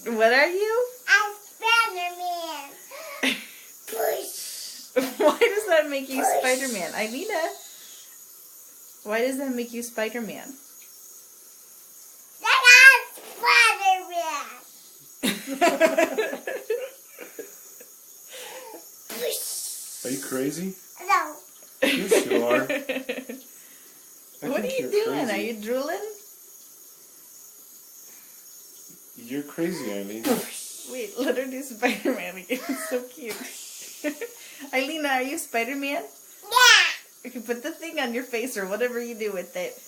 What are you? I'm Spider-Man. Push. Why does that make you Spider-Man? Ailina, why does that make you Spider-Man? I'm Spider-Man. Push. Are you crazy? No. Yes, you are. What are you doing? Are you drooling? You're crazy, Eileen. Wait, let her do Spider-Man again. It's so cute. Ailina, are you Spider-Man? Yeah. You can put the thing on your face or whatever you do with it.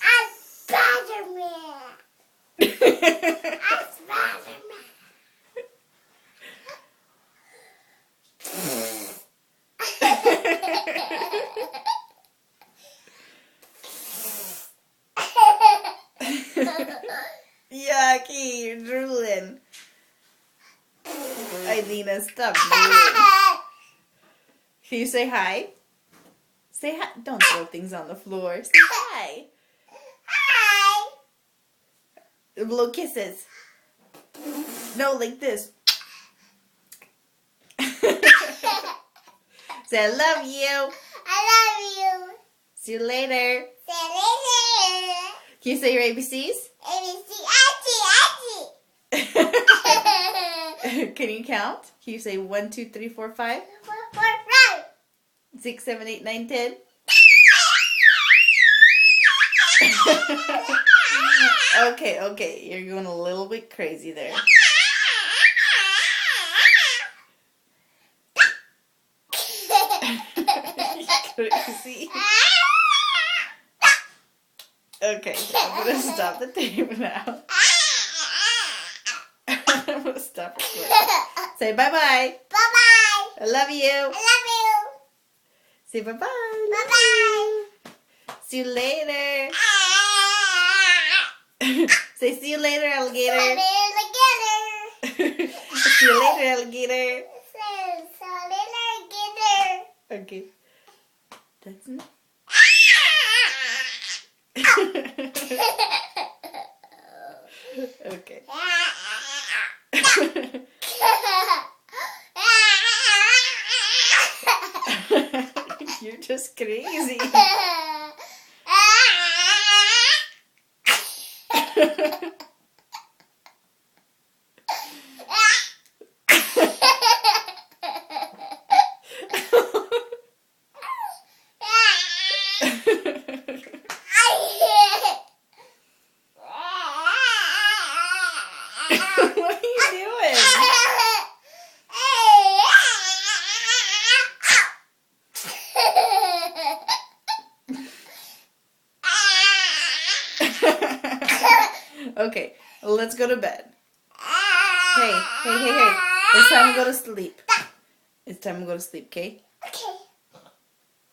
I'm Spider-Man. I'm Spider-Man. Yucky, you're drooling. Ailina, stop drooling. Can you say hi? Say hi. Don't throw things on the floor. Say hi. Hi. Blow kisses. No, like this. Say I love you. I love you. See you later. See you later. Can you say your ABCs? ABC, Can you count? Can you say 1, 2, 3, 4, 5, 6, 7, 8, 9, 10? Okay. You're going a little bit crazy there. Crazy. Okay, I'm going to stop the tape now. I'm going to stop recording. Say bye-bye. Bye-bye. I love you. I love you. Say bye-bye. Bye-bye. See you later. Say see you later, alligator. See you later, alligator. Okay. That's enough. Okay. You're just crazy. What are you doing? Okay, let's go to bed. Hey. It's time to go to sleep. It's time to go to sleep, okay? Okay.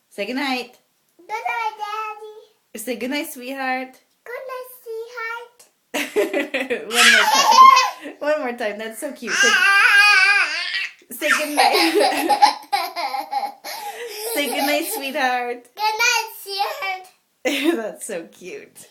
Say goodnight. Good night, Daddy. Say goodnight, sweetheart. Good night, sweetheart. One more time. That's so cute. Say goodnight. Say goodnight, sweetheart. Good night, sweetheart. That's so cute.